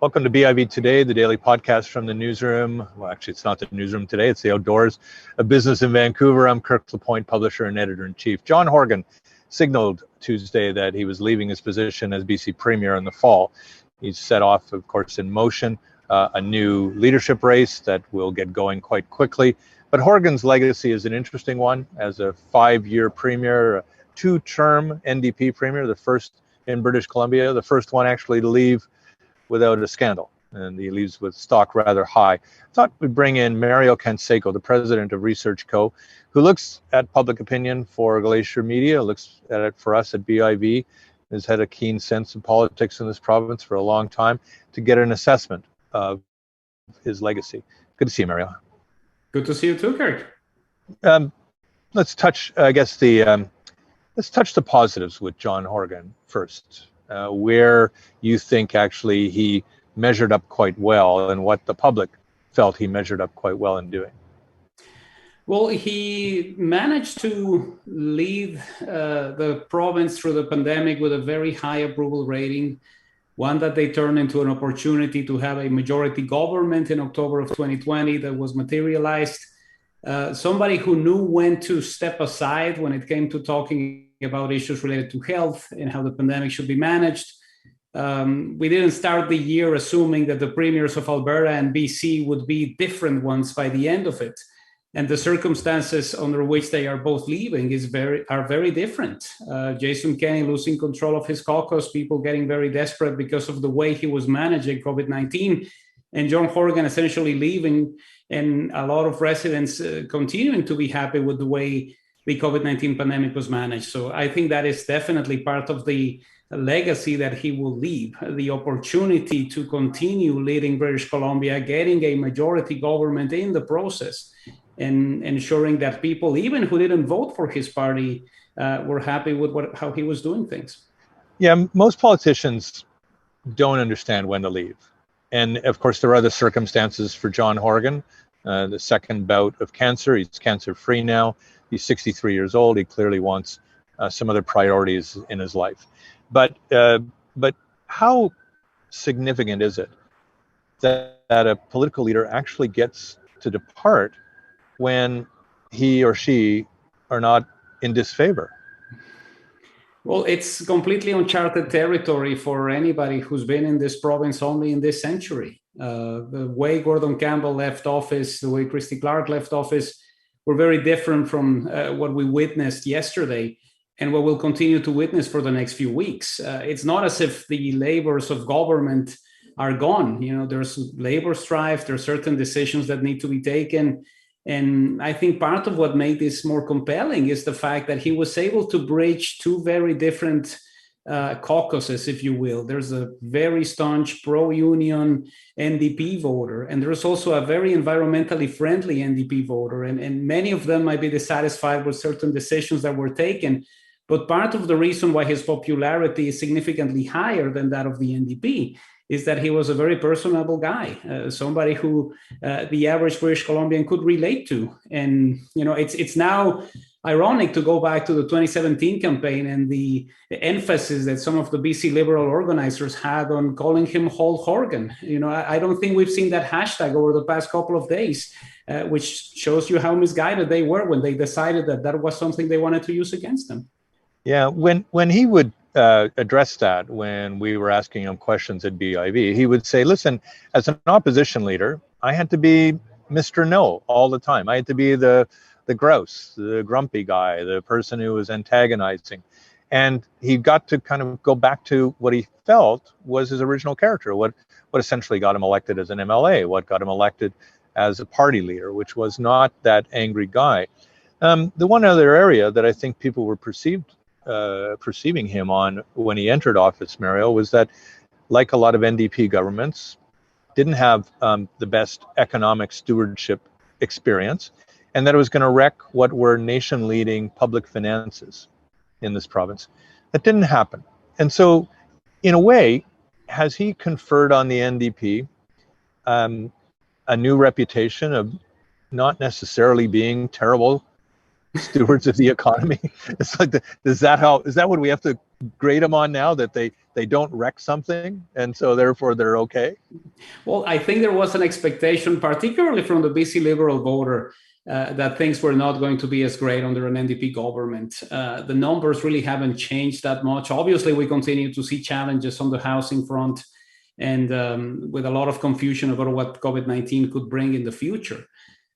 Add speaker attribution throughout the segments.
Speaker 1: Welcome to BIV Today, the daily podcast from the newsroom. Well, actually, it's not the newsroom today, it's the outdoors of business in Vancouver. I'm Kirk LaPointe, publisher and editor-in-chief. John Horgan signaled Tuesday that he was leaving his position as BC Premier in the fall. He's set off, of course, in motion, a new leadership race that will get going quite quickly. But Horgan's legacy is an interesting one as a 5-year Premier, a 2-term NDP Premier, the first in British Columbia, the first one actually to leave without a scandal, and he leaves with stock rather high. I thought we'd bring in Mario Canseco, the president of Researchco, who looks at public opinion for Glacier Media, looks at it for us at BIV, has had a keen sense of politics in this province for a long time, to get an assessment of his legacy. Good to see you, Mario.
Speaker 2: Good to see you too, Kirk.
Speaker 1: Let's touch, let's touch the positives with John Horgan first. Where you think actually he measured up quite well and what the public felt he measured up quite well in doing.
Speaker 2: Well, he managed to lead the province through the pandemic with a very high approval rating, one that they turned into an opportunity to have a majority government in October of 2020 that was materialized. Somebody who knew when to step aside when it came to talking about issues related to health and how the pandemic should be managed. We didn't start the year assuming that the premiers of Alberta and BC would be different ones by the end of it. And the circumstances under which they are both leaving are very different. Jason Kenney losing control of his caucus, people getting very desperate because of the way he was managing COVID-19, and John Horgan essentially leaving, and a lot of residents continuing to be happy with the way the COVID-19 pandemic was managed. So I think that is definitely part of the legacy that he will leave, the opportunity to continue leading British Columbia, getting a majority government in the process, and ensuring that people, even who didn't vote for his party, were happy with how he was doing things.
Speaker 1: Yeah, most politicians don't understand when to leave. And of course, there are other circumstances for John Horgan. The second bout of cancer, he's cancer-free now. He's 63 years old. He clearly wants some other priorities in his life. But how significant is it that a political leader actually gets to depart when he or she are not in disfavor?
Speaker 2: Well, it's completely uncharted territory for anybody who's been in this province only in this century. The way Gordon Campbell left office, the way Christy Clark left office, were very different from what we witnessed yesterday and what we'll continue to witness for the next few weeks. It's not as if the labors of government are gone. You know, there's labor strife, there are certain decisions that need to be taken. And I think part of what made this more compelling is the fact that he was able to bridge two very different caucuses, if you will. There's a very staunch pro-union NDP voter, and there's also a very environmentally friendly NDP voter, and many of them might be dissatisfied with certain decisions that were taken. But part of the reason why his popularity is significantly higher than that of the NDP is that he was a very personable guy, somebody who the average British Columbian could relate to. And, you know, it's now ironic to go back to the 2017 campaign and the emphasis that some of the BC Liberal organizers had on calling him Whole Horgan. You know, I don't think we've seen that hashtag over the past couple of days, which shows you how misguided they were when they decided that that was something they wanted to use against them.
Speaker 1: Yeah, when he would address that, when we were asking him questions at BIV, he would say, listen, as an opposition leader, I had to be Mr. No all the time. I had to be the grouse, the grumpy guy, the person who was antagonizing. And he got to kind of go back to what he felt was his original character, what essentially got him elected as an MLA, what got him elected as a party leader, which was not that angry guy. The one other area that I think people were perceiving him on when he entered office, Mario, was that, like a lot of NDP governments, didn't have the best economic stewardship experience, and that it was going to wreck what were nation-leading public finances in this province. That didn't happen. And so, in a way, has he conferred on the NDP a new reputation of not necessarily being terrible stewards of the economy? It's like, is that what we have to grade them on now, that they don't wreck something and so therefore they're okay?
Speaker 2: Well, I think there was an expectation, particularly from the BC Liberal voter, that things were not going to be as great under an NDP government. The numbers really haven't changed that much. Obviously, we continue to see challenges on the housing front, and with a lot of confusion about what COVID-19 could bring in the future.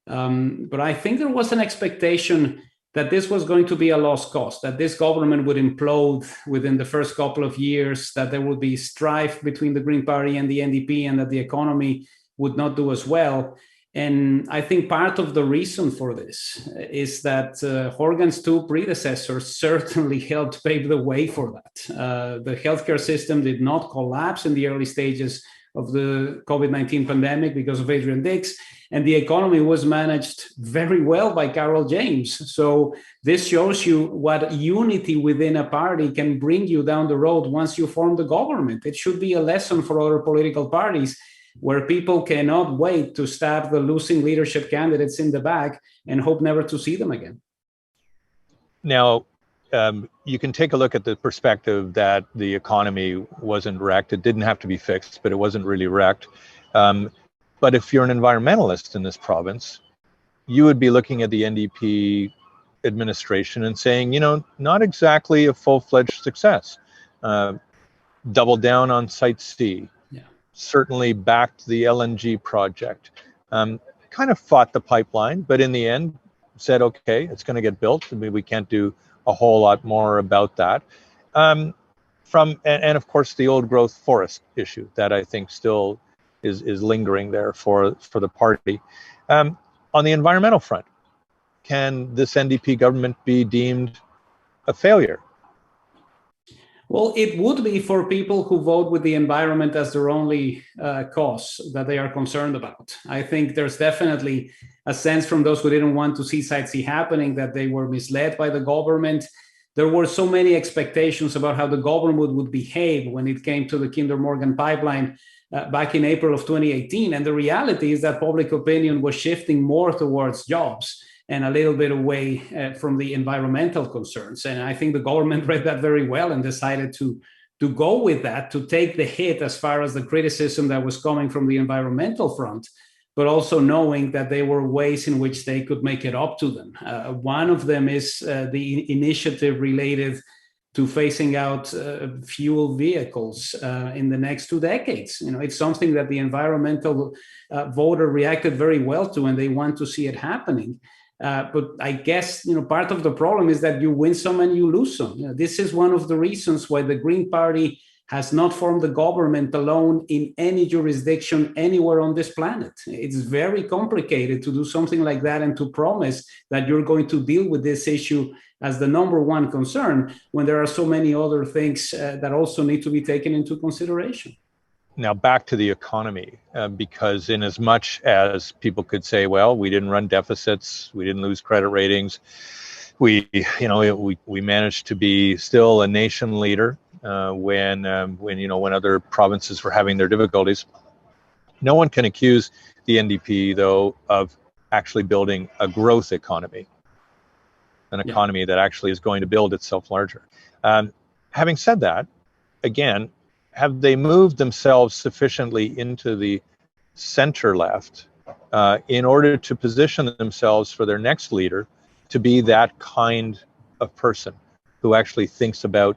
Speaker 2: But I think there was an expectation that this was going to be a lost cause, that this government would implode within the first couple of years, that there would be strife between the Green Party and the NDP, and that the economy would not do as well. And I think part of the reason for this is that Horgan's two predecessors certainly helped pave the way for that. The healthcare system did not collapse in the early stages of the COVID-19 pandemic because of Adrian Dix, and the economy was managed very well by Carol James. So this shows you what unity within a party can bring you down the road once you form the government. It should be a lesson for other political parties, where people cannot wait to stab the losing leadership candidates in the back and hope never to see them again.
Speaker 1: Now, you can take a look at the perspective that the economy wasn't wrecked. It didn't have to be fixed, but it wasn't really wrecked. But if you're an environmentalist in this province, you would be looking at the NDP administration and saying, not exactly a full-fledged success. Double down on Site C. Certainly backed the LNG project, kind of fought the pipeline, but in the end said, okay, it's going to get built. I mean, we can't do a whole lot more about that. And of course, the old growth forest issue that I think still is lingering there for the party. On the environmental front, can this NDP government be deemed a failure?
Speaker 2: Well, it would be for people who vote with the environment as their only cause that they are concerned about. I think there's definitely a sense from those who didn't want to see Site C happening that they were misled by the government. There were so many expectations about how the government would behave when it came to the Kinder Morgan pipeline back in April of 2018. And the reality is that public opinion was shifting more towards jobs and a little bit away from the environmental concerns. And I think the government read that very well and decided to go with that, to take the hit as far as the criticism that was coming from the environmental front, but also knowing that there were ways in which they could make it up to them. One of them is the initiative related to phasing out fuel vehicles in the next 2 decades. It's something that the environmental voter reacted very well to, and they want to see it happening. But I guess, part of the problem is that you win some and you lose some. This is one of the reasons why the Green Party has not formed the government alone in any jurisdiction anywhere on this planet. It's very complicated to do something like that and to promise that you're going to deal with this issue as the number one concern when there are so many other things that also need to be taken into consideration.
Speaker 1: Now back to the economy, because in as much as people could say, well, we didn't run deficits, we didn't lose credit ratings, we managed to be still a nation leader when other provinces were having their difficulties. No one can accuse the NDP though of actually building a growth economy, an economy that actually is going to build itself larger. Having said that, again, have they moved themselves sufficiently into the center left in order to position themselves for their next leader to be that kind of person who actually thinks about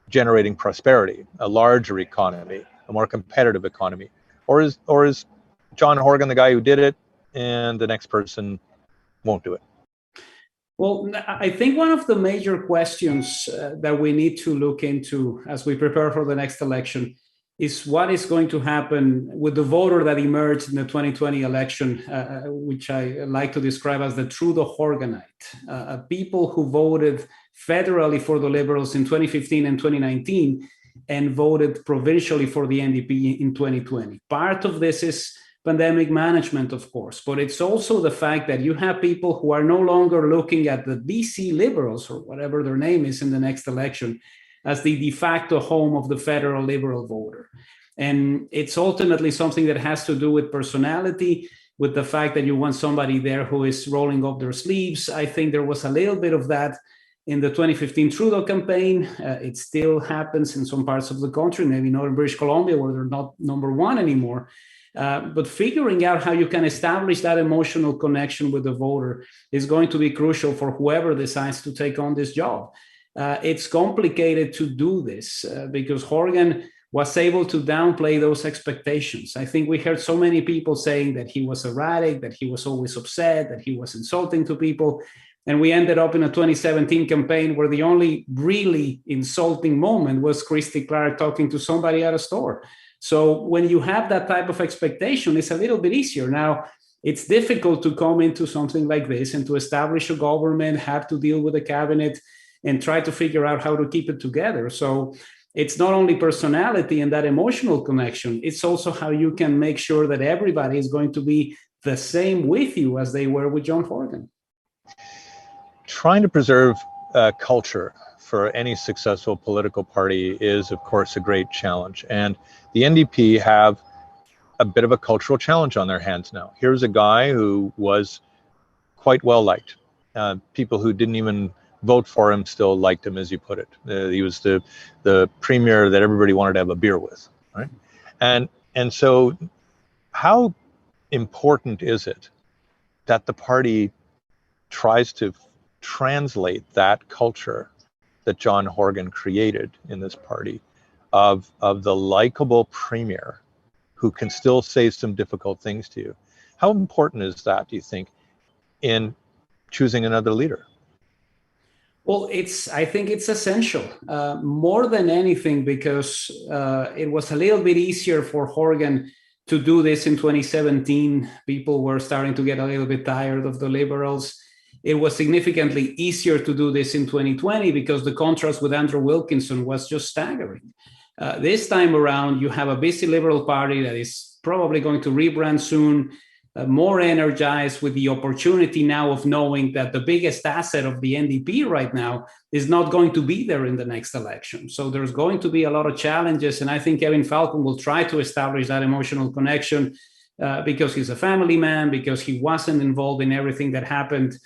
Speaker 1: generating prosperity, a larger economy, a more competitive economy? Or is John Horgan the guy who did it and the next person won't do it?
Speaker 2: Well, I think one of the major questions that we need to look into as we prepare for the next election is what is going to happen with the voter that emerged in the 2020 election, which I like to describe as the Trudeau-Horganite, people who voted federally for the Liberals in 2015 and 2019 and voted provincially for the NDP in 2020. Part of this is pandemic management, of course, but it's also the fact that you have people who are no longer looking at the BC Liberals, or whatever their name is in the next election, as the de facto home of the federal Liberal voter. And it's ultimately something that has to do with personality. with the fact that you want somebody there who is rolling up their sleeves. I think there was a little bit of that in the 2015 Trudeau campaign. It still happens in some parts of the country, maybe not in British Columbia, where they're not number one anymore. But figuring out how you can establish that emotional connection with the voter is going to be crucial for whoever decides to take on this job. It's complicated to do this because Horgan was able to downplay those expectations. I think we heard so many people saying that he was erratic, that he was always upset, that he was insulting to people. And we ended up in a 2017 campaign where the only really insulting moment was Christy Clark talking to somebody at a store. So when you have that type of expectation, it's a little bit easier. Now, it's difficult to come into something like this and to establish a government, have to deal with a cabinet, and try to figure out how to keep it together. So it's not only personality and that emotional connection, it's also how you can make sure that everybody is going to be the same with you as they were with John Horgan.
Speaker 1: Trying to preserve culture for any successful political party is, of course, a great challenge. And the NDP have a bit of a cultural challenge on their hands now. Here's a guy who was quite well liked. People who didn't even vote for him still liked him, as you put it. He was the premier that everybody wanted to have a beer with, right? And so how important is it that the party tries to translate that culture that John Horgan created in this party of the likable premier who can still say some difficult things to you? How important is that, do you think, in choosing another leader?
Speaker 2: Well, I think it's essential, more than anything, because it was a little bit easier for Horgan to do this in 2017. People were starting to get a little bit tired of the Liberals. It was significantly easier to do this in 2020 because the contrast with Andrew Wilkinson was just staggering. This time around, you have a busy Liberal Party that is probably going to rebrand soon, more energized with the opportunity now of knowing that the biggest asset of the NDP right now is not going to be there in the next election. So there's going to be a lot of challenges. And I think Kevin Falcon will try to establish that emotional connection because he's a family man, because he wasn't involved in everything that happened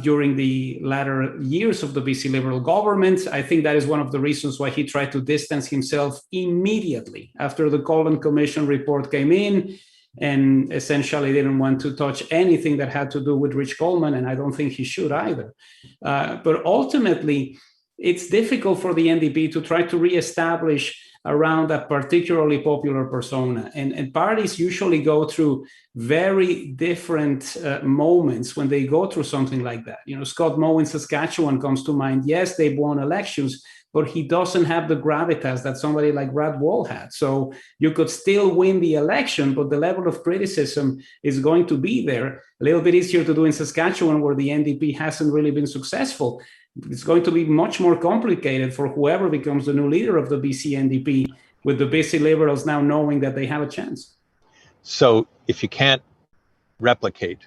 Speaker 2: during the latter years of the BC Liberal government. I think that is one of the reasons why he tried to distance himself immediately after the Cullen Commission report came in, and essentially didn't want to touch anything that had to do with Rich Coleman, and I don't think he should either. But ultimately, it's difficult for the NDP to try to reestablish around a particularly popular persona. And parties usually go through very different moments when they go through something like that. You know, Scott Moe in Saskatchewan comes to mind. Yes, they've won elections, but he doesn't have the gravitas that somebody like Brad Wall had. So you could still win the election, but the level of criticism is going to be there. A little bit easier to do in Saskatchewan, where the NDP hasn't really been successful. It's going to be much more complicated for whoever becomes the new leader of the BC NDP, with the BC Liberals now knowing that they have a chance.
Speaker 1: So if you can't replicate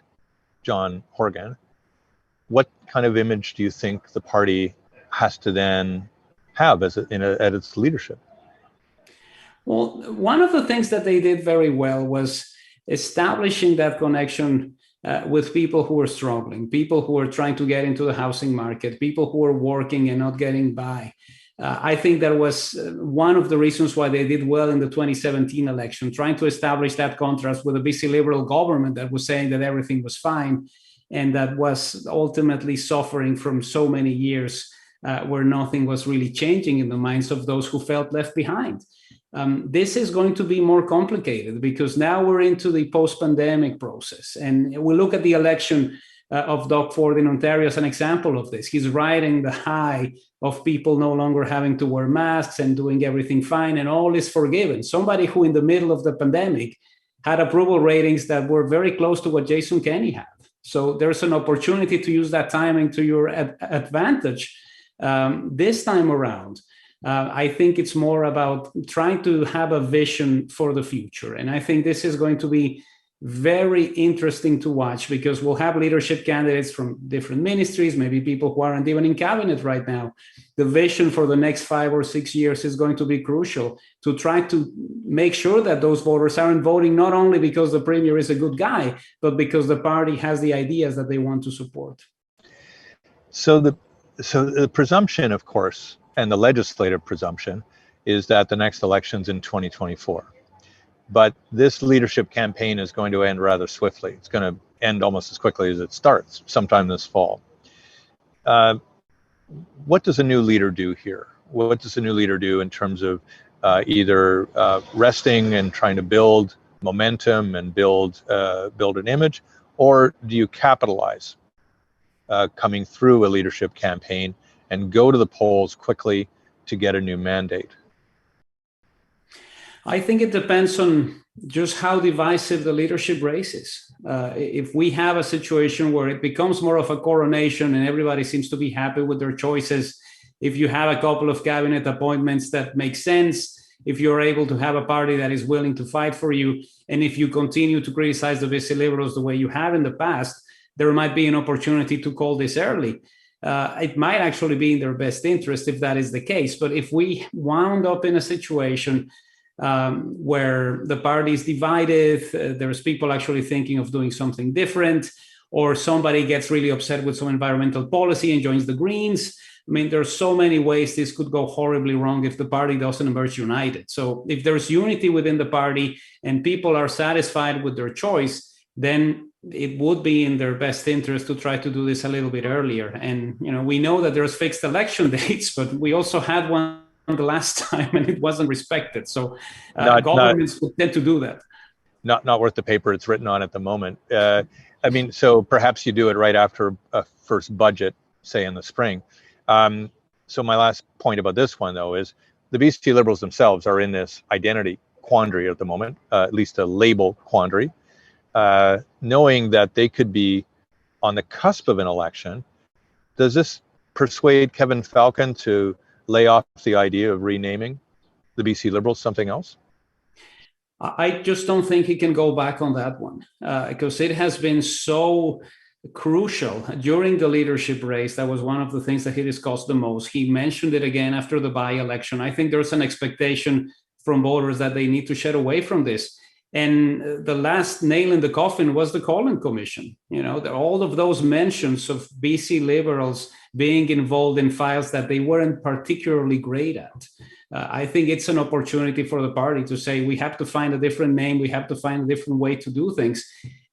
Speaker 1: John Horgan, what kind of image do you think the party has to then have at its leadership?
Speaker 2: Well, one of the things that they did very well was establishing that connection with people who were struggling, people who were trying to get into the housing market, people who were working and not getting by. I think that was one of the reasons why they did well in the 2017 election, trying to establish that contrast with a BC Liberal government that was saying that everything was fine, and that was ultimately suffering from so many years where nothing was really changing in the minds of those who felt left behind. This is going to be more complicated because now we're into the post-pandemic process. And we look at the election of Doug Ford in Ontario as an example of this. He's riding the high of people no longer having to wear masks and doing everything fine, and all is forgiven. Somebody who in the middle of the pandemic had approval ratings that were very close to what Jason Kenney had. So there's an opportunity to use that timing to your advantage. This time around, I think it's more about trying to have a vision for the future. And I think this is going to be very interesting to watch, because we'll have leadership candidates from different ministries, maybe people who aren't even in cabinet right now. The vision for the next 5 or 6 years is going to be crucial to try to make sure that those voters aren't voting not only because the premier is a good guy, but because the party has the ideas that they want to support.
Speaker 1: So the presumption, of course, and the legislative presumption, is that the next election's in 2024. But this leadership campaign is going to end rather swiftly. It's going to end almost as quickly as it starts, sometime this fall. What does a new leader do here? What does a new leader do in terms of either resting and trying to build momentum and build an image, or do you capitalize coming through a leadership campaign and go to the polls quickly to get a new mandate?
Speaker 2: I think it depends on just how divisive the leadership race is. If we have a situation where it becomes more of a coronation and everybody seems to be happy with their choices, if you have a couple of cabinet appointments that make sense, if you're able to have a party that is willing to fight for you, and if you continue to criticize the BC Liberals the way you have in the past, there might be an opportunity to call this early. It might actually be in their best interest if that is the case. But if we wound up in a situation where the party is divided, there's people actually thinking of doing something different, or somebody gets really upset with some environmental policy and joins the Greens. I mean, there's so many ways this could go horribly wrong if the party doesn't emerge united. So if there's unity within the party and people are satisfied with their choice, then it would be in their best interest to try to do this a little bit earlier. And, we know that there's fixed election dates, but we also had one the last time and it wasn't respected. So governments would tend to do that.
Speaker 1: Not worth the paper it's written on at the moment. So perhaps you do it right after a first budget, say in the spring. So my last point about this one, though, is the BC Liberals themselves are in this identity quandary at the moment, at least a label quandary, knowing that they could be on the cusp of an election. Does this persuade Kevin Falcon to lay off the idea of renaming the BC Liberals something else?
Speaker 2: I just don't think he can go back on that one, because it has been so crucial during the leadership race. That was one of the things that he discussed the most. He mentioned it again after the by-election. I think there's an expectation from voters that they need to shed away from this. And the last nail in the coffin was the Collin Commission. All of those mentions of BC Liberals being involved in files that they weren't particularly great at. I think it's an opportunity for the party to say, we have to find a different name, we have to find a different way to do things.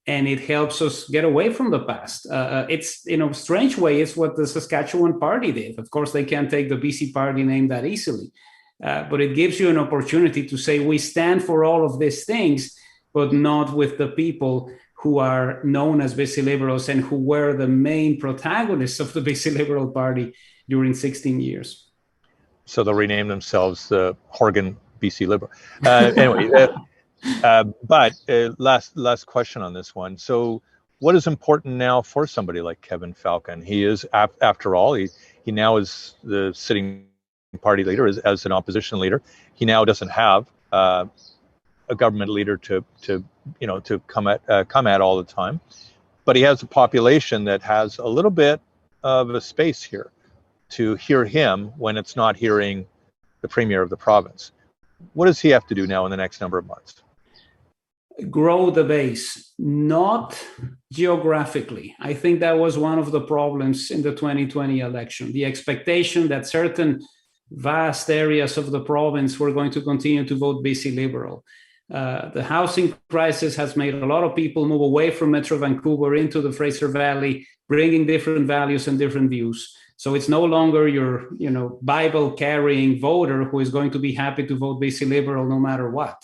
Speaker 2: And it helps us get away from the past. It's, in a strange way, it's what the Saskatchewan party did. Of course, they can't take the BC party name that easily. But it gives you an opportunity to say, we stand for all of these things, but not with the people who are known as BC Liberals and who were the main protagonists of the BC Liberal Party during 16 years.
Speaker 1: So they'll rename themselves the Horgan BC Liberal. Anyway, but last question on this one. So what is important now for somebody like Kevin Falcon? He is, after all, he now is the sitting party leader, as an opposition leader. He now doesn't have a government leader to come at all the time, but he has a population that has a little bit of a space here to hear him when it's not hearing the premier of the province. What does he have to do now in the next number of months?
Speaker 2: Grow the base, not geographically. I think that was one of the problems in the 2020 election. The expectation that certain vast areas of the province were going to continue to vote BC Liberal. The housing crisis has made a lot of people move away from Metro Vancouver into the Fraser Valley, bringing different values and different views. So it's no longer your, Bible-carrying voter who is going to be happy to vote BC Liberal no matter what.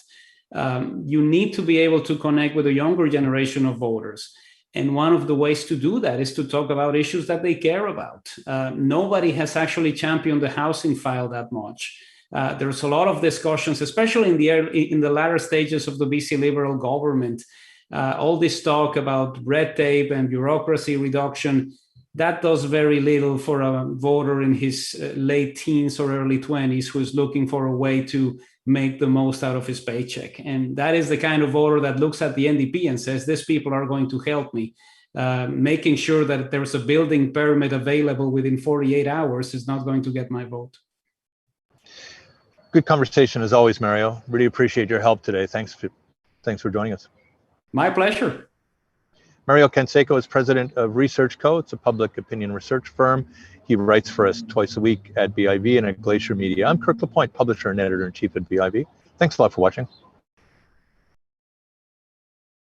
Speaker 2: You need to be able to connect with a younger generation of voters. And one of the ways to do that is to talk about issues that they care about. Nobody has actually championed the housing file that much. There's a lot of discussions, especially in the latter stages of the BC Liberal government. All this talk about red tape and bureaucracy reduction, that does very little for a voter in his late teens or early 20s who is looking for a way to make the most out of his paycheck. And that is the kind of voter that looks at the NDP and says, these people are going to help me. Making sure that there's a building permit available within 48 hours is not going to get my vote.
Speaker 1: Good conversation as always, Mario. Really appreciate your help today. Thanks for joining us.
Speaker 2: My pleasure.
Speaker 1: Mario Canseco is president of Researchco. It's a public opinion research firm. He writes for us twice a week at BIV and at Glacier Media. I'm Kirk LaPointe, publisher and editor-in-chief at BIV. Thanks a lot for watching.